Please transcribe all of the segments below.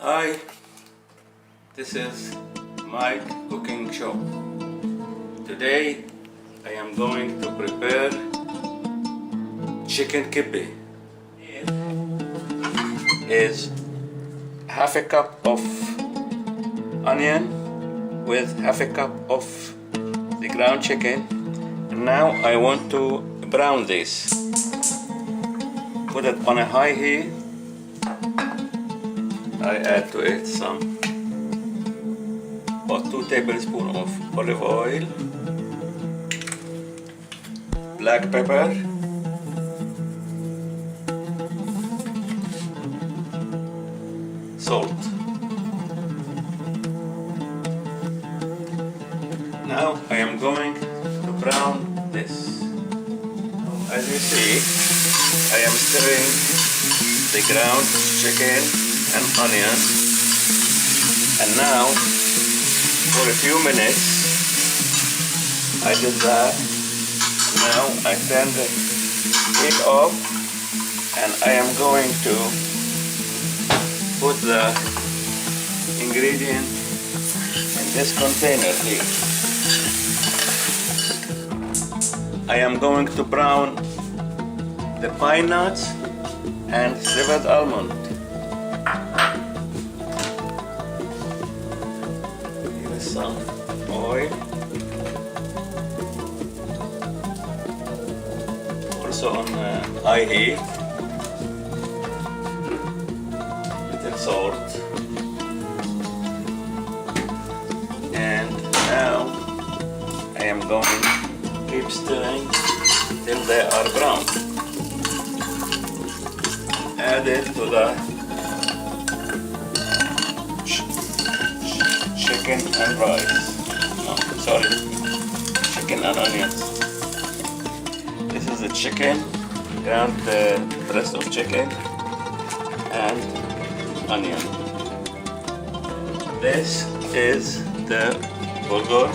Hi, this is Mike Cooking Show. Today I am going to prepare chicken kibbeh. Here is half a cup of onion with half a cup of the ground chicken. And now I want to brown this. Put it on a high heat. I add to it about 2 tablespoons of olive oil, black pepper, salt. Now I am going to brown this. As you see, I am stirring the ground chicken and onion, and now for a few minutes I did that. Now I turn the heat off and I am going to put the ingredient in this container here. I am going to brown the pine nuts and slivered almond. Here is some oil. Also on high heat. Little salt. And now I am going to keep stirring till they are brown. Add it to the chicken and rice. No, sorry, chicken and onions. This is the chicken, ground breast of chicken and onion. This is the bulgur,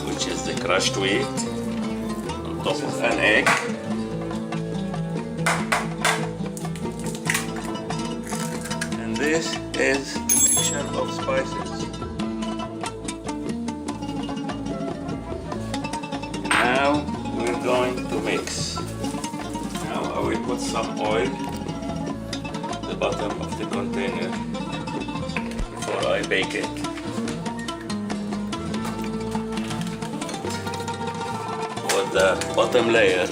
which is the crushed wheat. On top of an egg. This is the mixture of spices. Now we're going to mix. Now I will put some oil at the bottom of the container before I bake it. For the bottom layer,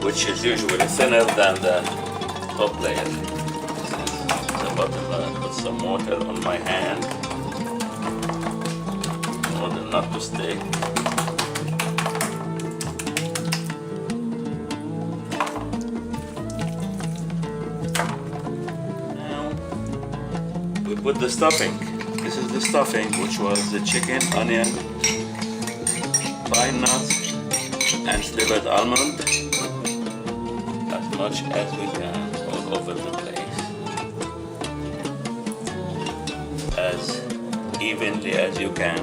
which is usually thinner than the top layer. Bottom, I put some water on my hand in order not to stick. Now we put the stuffing. This is the stuffing, which was the chicken, onion, pine nuts, and slivered almond. As much as we can all over the place. As evenly as you can.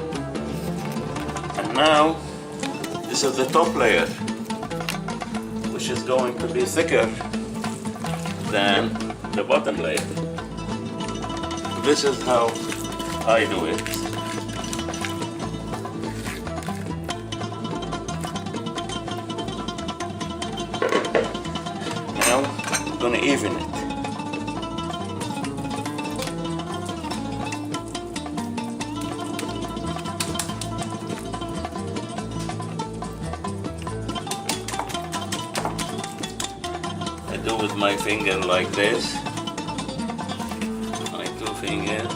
And now this is the top layer, which is going to be thicker than the bottom layer. This is how I do it. Now I'm going to even it. Do with my finger like this, my 2 fingers,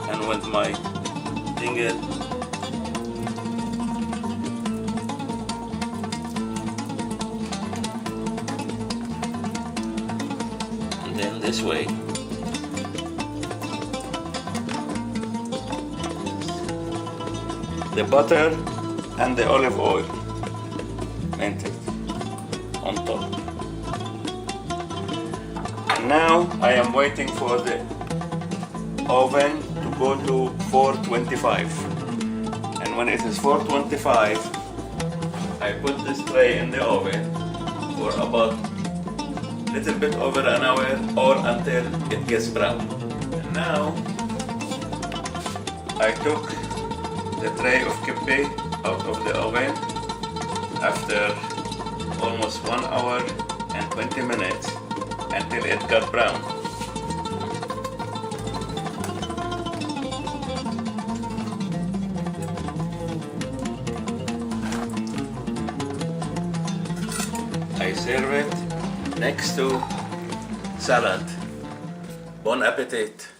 and with my finger and then this way. The butter and the olive oil melted on top. And now I am waiting for the oven to go to 425. And when it is 425, I put this tray in the oven for about little bit over an hour or until it gets brown. And now I took the tray of kibbeh out of the oven after almost 1 hour and 20 minutes until it got brown. I serve it next to salad. Bon appetit!